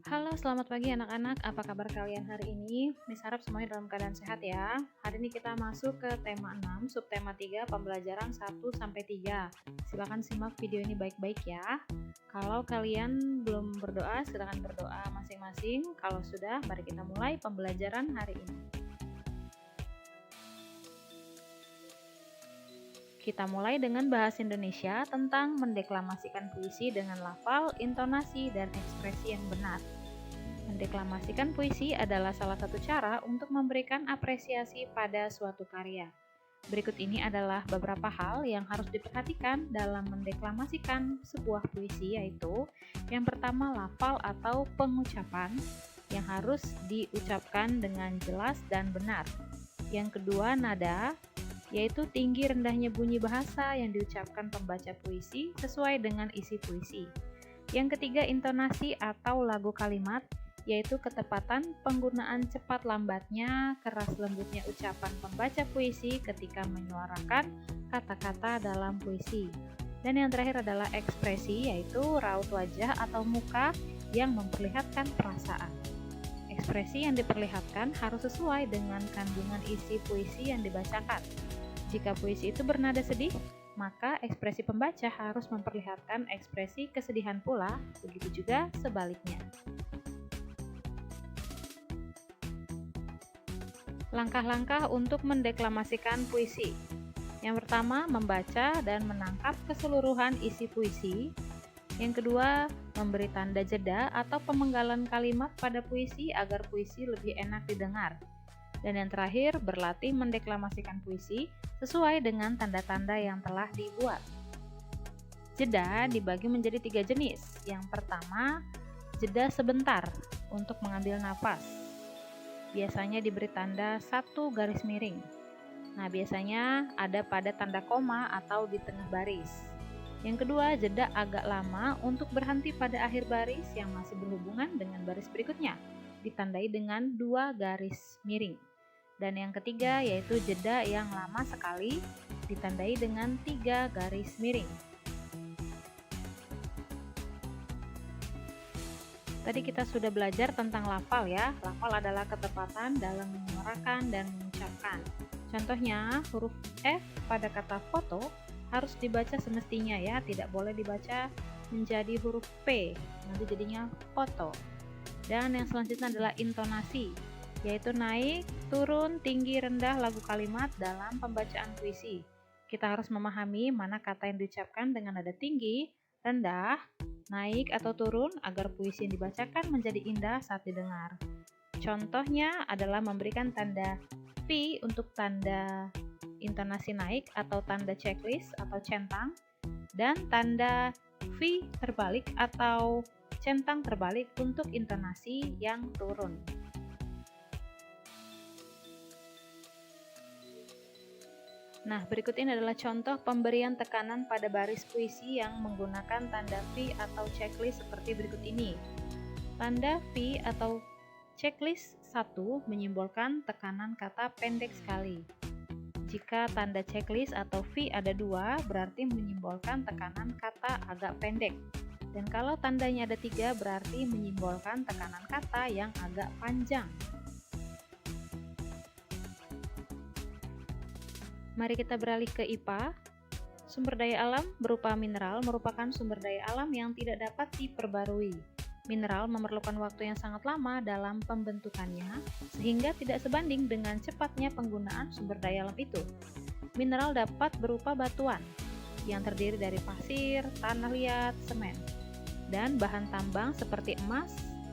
Halo, selamat pagi anak-anak. Apa kabar kalian hari ini? Miss harap semuanya dalam keadaan sehat ya. Hari ini kita masuk ke tema 6, subtema 3, pembelajaran 1 sampai 3. Silakan simak video ini baik-baik ya. Kalau kalian belum berdoa, silakan berdoa masing-masing. Kalau sudah, mari kita mulai pembelajaran hari ini. Kita mulai dengan bahasa Indonesia tentang mendeklamasikan puisi dengan lafal, intonasi, dan ekspresi yang benar. Mendeklamasikan puisi adalah salah satu cara untuk memberikan apresiasi pada suatu karya. Berikut ini adalah beberapa hal yang harus diperhatikan dalam mendeklamasikan sebuah puisi, yaitu yang pertama lafal atau pengucapan yang harus diucapkan dengan jelas dan benar. Yang kedua nada, yaitu tinggi rendahnya bunyi bahasa yang diucapkan pembaca puisi sesuai dengan isi puisi. Yang ketiga intonasi atau lagu kalimat, yaitu ketepatan penggunaan cepat lambatnya, keras lembutnya ucapan pembaca puisi ketika menyuarakan kata-kata dalam puisi. Dan yang terakhir adalah ekspresi, yaitu raut wajah atau muka yang memperlihatkan perasaan. Ekspresi yang diperlihatkan harus sesuai dengan kandungan isi puisi yang dibacakan. Jika puisi itu bernada sedih, maka ekspresi pembaca harus memperlihatkan ekspresi kesedihan pula, begitu juga sebaliknya. Langkah-langkah untuk mendeklamasikan puisi. Yang pertama, membaca dan menangkap keseluruhan isi puisi. Yang kedua, memberi tanda jeda atau pemenggalan kalimat pada puisi agar puisi lebih enak didengar. Dan yang terakhir, berlatih mendeklamasikan puisi sesuai dengan tanda-tanda yang telah dibuat. Jeda dibagi menjadi 3 jenis. Yang pertama, jeda sebentar untuk mengambil nafas. Biasanya diberi tanda 1 garis miring. Nah, biasanya ada pada tanda koma atau di tengah baris. Yang kedua, jeda agak lama untuk berhenti pada akhir baris yang masih berhubungan dengan baris berikutnya, ditandai dengan 2 garis miring. Dan yang ketiga, yaitu jeda yang lama sekali, ditandai dengan 3 garis miring. Tadi kita sudah belajar tentang lafal ya. Lafal adalah ketepatan dalam menyuarakan dan mengucapkan. Contohnya, huruf F pada kata foto harus dibaca semestinya ya, tidak boleh dibaca menjadi huruf P, nanti jadinya foto. Dan yang selanjutnya adalah intonasi, yaitu naik, turun, tinggi, rendah lagu kalimat dalam pembacaan puisi. Kita harus memahami mana kata yang diucapkan dengan nada tinggi, rendah, naik atau turun agar puisi yang dibacakan menjadi indah saat didengar. Contohnya adalah memberikan tanda V untuk tanda intonasi naik atau tanda checklist atau centang, dan tanda V terbalik atau centang terbalik untuk intonasi yang turun. Nah, berikut ini adalah contoh pemberian tekanan pada baris puisi yang menggunakan tanda V atau checklist seperti berikut ini. Tanda V atau checklist 1 menyimbolkan tekanan kata pendek sekali. Jika tanda checklist atau V ada 2, berarti menyimbolkan tekanan kata agak pendek. Dan kalau tandanya ada 3, berarti menyimbolkan tekanan kata yang agak panjang. Mari kita beralih ke IPA. Sumber daya alam berupa mineral merupakan sumber daya alam yang tidak dapat diperbarui. Mineral memerlukan waktu yang sangat lama dalam pembentukannya, sehingga tidak sebanding dengan cepatnya penggunaan sumber daya alam itu. Mineral dapat berupa batuan, yang terdiri dari pasir, tanah liat, semen, dan bahan tambang seperti emas,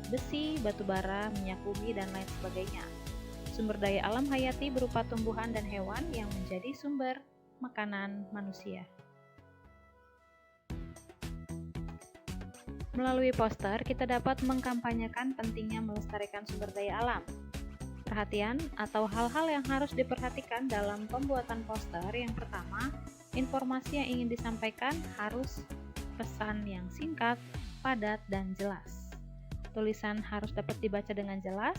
besi, batu bara, minyak bumi, dan lain sebagainya. Sumber daya alam hayati berupa tumbuhan dan hewan yang menjadi sumber makanan manusia. Melalui poster, kita dapat mengkampanyekan pentingnya melestarikan sumber daya alam. Perhatian atau hal-hal yang harus diperhatikan dalam pembuatan poster. Yang pertama, informasi yang ingin disampaikan harus pesan yang singkat, padat, dan jelas. Tulisan harus dapat dibaca dengan jelas.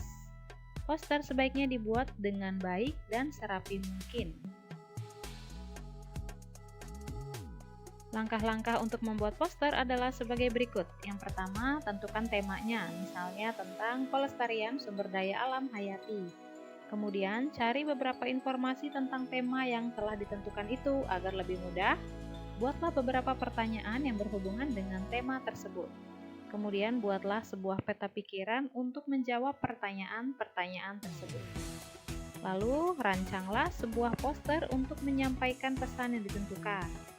Poster sebaiknya dibuat dengan baik dan serapi mungkin. Langkah-langkah untuk membuat poster adalah sebagai berikut. Yang pertama, tentukan temanya, misalnya tentang pelestarian sumber daya alam hayati. Kemudian, cari beberapa informasi tentang tema yang telah ditentukan itu agar lebih mudah. Buatlah beberapa pertanyaan yang berhubungan dengan tema tersebut. Kemudian, buatlah sebuah peta pikiran untuk menjawab pertanyaan-pertanyaan tersebut. Lalu, rancanglah sebuah poster untuk menyampaikan pesan yang ditentukan.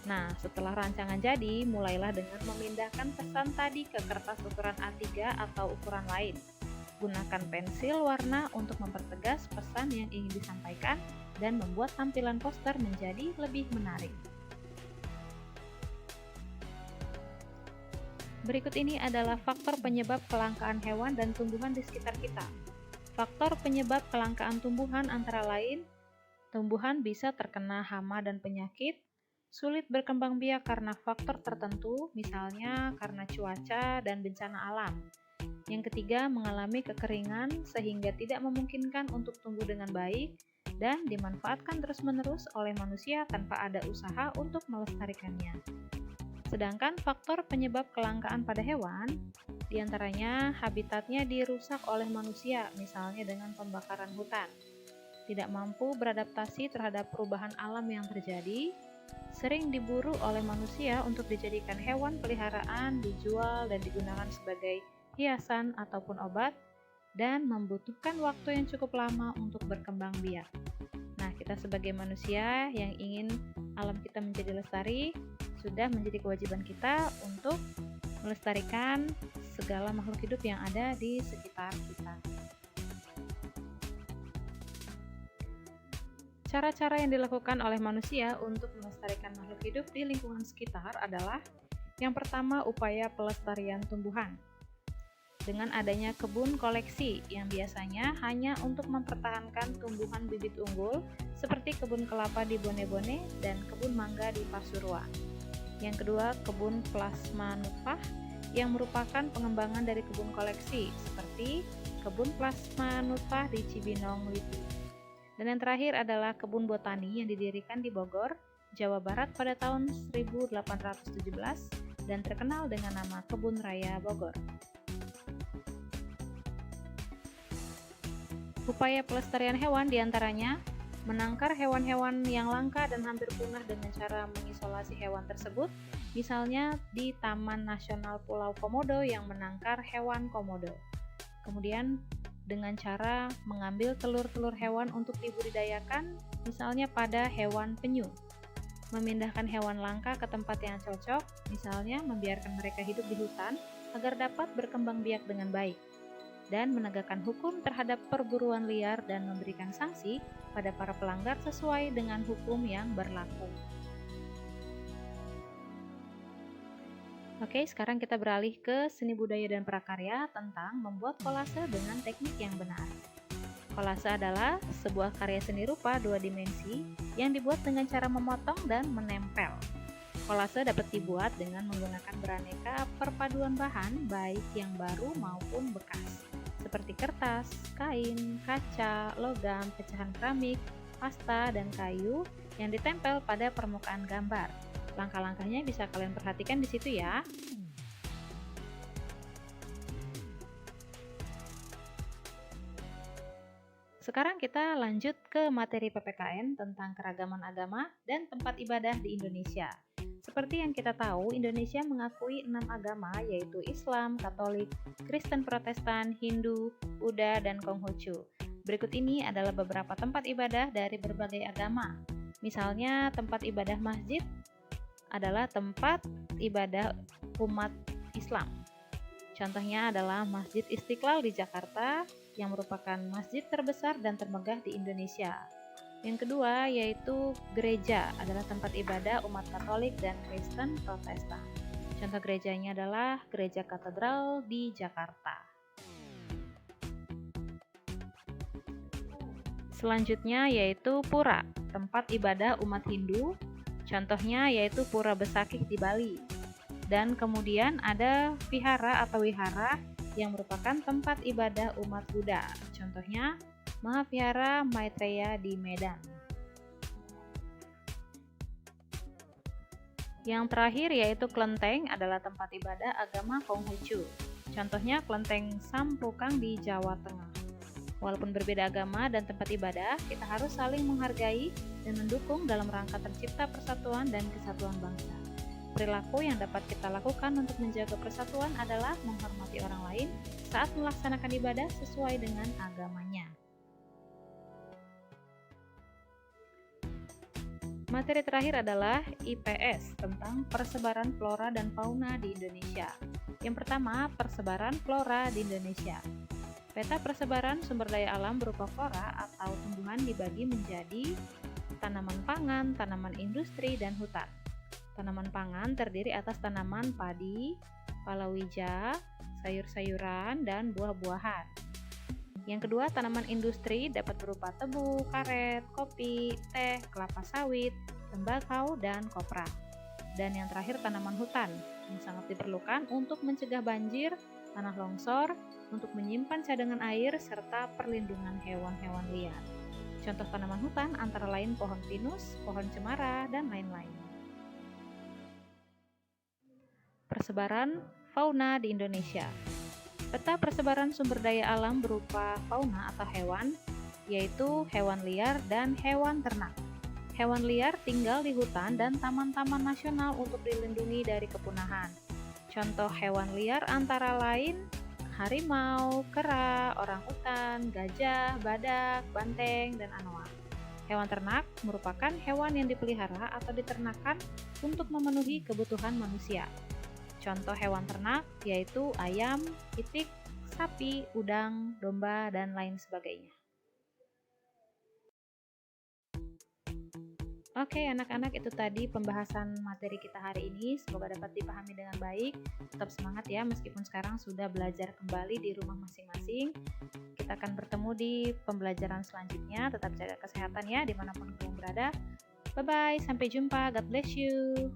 Nah, setelah rancangan jadi, mulailah dengan memindahkan pesan tadi ke kertas ukuran A3 atau ukuran lain. Gunakan pensil warna untuk mempertegas pesan yang ingin disampaikan dan membuat tampilan poster menjadi lebih menarik. Berikut ini adalah faktor penyebab kelangkaan hewan dan tumbuhan di sekitar kita. Faktor penyebab kelangkaan tumbuhan antara lain, tumbuhan bisa terkena hama dan penyakit, sulit berkembang biak karena faktor tertentu, misalnya karena cuaca dan bencana alam. Yang ketiga, mengalami kekeringan sehingga tidak memungkinkan untuk tumbuh dengan baik dan dimanfaatkan terus-menerus oleh manusia tanpa ada usaha untuk melestarikannya. Sedangkan faktor penyebab kelangkaan pada hewan, diantaranya habitatnya dirusak oleh manusia, misalnya dengan pembakaran hutan, tidak mampu beradaptasi terhadap perubahan alam yang terjadi, sering diburu oleh manusia untuk dijadikan hewan peliharaan, dijual dan digunakan sebagai hiasan ataupun obat, dan membutuhkan waktu yang cukup lama untuk berkembang biak. Nah, kita sebagai manusia yang ingin alam kita menjadi lestari, sudah menjadi kewajiban kita untuk melestarikan segala makhluk hidup yang ada di sekitar kita. Cara-cara yang dilakukan oleh manusia untuk melestarikan makhluk hidup di lingkungan sekitar adalah yang pertama, upaya pelestarian tumbuhan. Dengan adanya kebun koleksi yang biasanya hanya untuk mempertahankan tumbuhan bibit unggul seperti kebun kelapa di Bone-Bone dan kebun mangga di Pasuruan. Yang kedua, kebun plasma nutfah yang merupakan pengembangan dari kebun koleksi seperti kebun plasma nutfah di Cibinong, Lipi. Dan yang terakhir adalah kebun botani yang didirikan di Bogor, Jawa Barat pada tahun 1817 dan terkenal dengan nama Kebun Raya Bogor. Upaya pelestarian hewan diantaranya menangkar hewan-hewan yang langka dan hampir punah dengan cara mengisolasi hewan tersebut, misalnya di Taman Nasional Pulau Komodo yang menangkar hewan komodo. Kemudian dengan cara mengambil telur-telur hewan untuk dibudidayakan, misalnya pada hewan penyu. Memindahkan hewan langka ke tempat yang cocok, misalnya membiarkan mereka hidup di hutan agar dapat berkembang biak dengan baik. Dan menegakkan hukum terhadap perburuan liar dan memberikan sanksi pada para pelanggar sesuai dengan hukum yang berlaku. Oke, sekarang kita beralih ke seni budaya dan prakarya tentang membuat kolase dengan teknik yang benar. Kolase adalah sebuah karya seni rupa dua dimensi yang dibuat dengan cara memotong dan menempel. Kolase dapat dibuat dengan menggunakan beraneka perpaduan bahan, baik yang baru maupun bekas, seperti kertas, kain, kaca, logam, pecahan keramik, pasta, dan kayu yang ditempel pada permukaan gambar. Langkah-langkahnya bisa kalian perhatikan di situ ya. Sekarang kita lanjut ke materi PPKN tentang keragaman agama dan tempat ibadah di Indonesia. Seperti yang kita tahu, Indonesia mengakui 6 agama yaitu Islam, Katolik, Kristen Protestan, Hindu, Buddha, dan Konghucu. Berikut ini adalah beberapa tempat ibadah dari berbagai agama. Misalnya tempat ibadah masjid adalah tempat ibadah umat Islam. Contohnya adalah Masjid Istiqlal di Jakarta yang merupakan masjid terbesar dan termegah di Indonesia. Yang kedua yaitu gereja adalah tempat ibadah umat Katolik dan Kristen Protestan. Contoh gerejanya adalah Gereja Katedral di Jakarta. Selanjutnya yaitu pura, tempat ibadah umat Hindu. Contohnya yaitu Pura Besakih di Bali. Dan kemudian ada vihara atau wihara yang merupakan tempat ibadah umat Buddha. Contohnya Mahavihara Maitreya di Medan. Yang terakhir yaitu kelenteng adalah tempat ibadah agama Konghucu. Contohnya kelenteng Sampokang di Jawa Tengah. Walaupun berbeda agama dan tempat ibadah, kita harus saling menghargai dan mendukung dalam rangka tercipta persatuan dan kesatuan bangsa. Perilaku yang dapat kita lakukan untuk menjaga persatuan adalah menghormati orang lain saat melaksanakan ibadah sesuai dengan agamanya. Materi terakhir adalah IPS tentang persebaran flora dan fauna di Indonesia. Yang pertama, persebaran flora di Indonesia. Peta persebaran sumber daya alam berupa flora atau tumbuhan dibagi menjadi tanaman pangan, tanaman industri, dan hutan. Tanaman pangan terdiri atas tanaman padi, palawija, sayur-sayuran, dan buah-buahan. Yang kedua, tanaman industri dapat berupa tebu, karet, kopi, teh, kelapa sawit, tembakau, dan kopra. Dan yang terakhir, tanaman hutan yang sangat diperlukan untuk mencegah banjir, tanah longsor, untuk menyimpan cadangan air, serta perlindungan hewan-hewan liar. Contoh tanaman hutan antara lain pohon pinus, pohon cemara, dan lain-lain. Persebaran fauna di Indonesia. Peta persebaran sumber daya alam berupa fauna atau hewan, yaitu hewan liar dan hewan ternak. Hewan liar tinggal di hutan dan taman-taman nasional untuk dilindungi dari kepunahan. Contoh hewan liar antara lain harimau, kera, orangutan, gajah, badak, banteng, dan anoa. Hewan ternak merupakan hewan yang dipelihara atau diternakan untuk memenuhi kebutuhan manusia. Contoh hewan ternak yaitu ayam, itik, sapi, udang, domba, dan lain sebagainya. Oke anak-anak, itu tadi pembahasan materi kita hari ini. Semoga dapat dipahami dengan baik. Tetap semangat ya, meskipun sekarang sudah belajar kembali di rumah masing-masing. Kita akan bertemu di pembelajaran selanjutnya. Tetap jaga kesehatan ya, dimanapun kamu berada. Bye-bye, sampai jumpa. God bless you.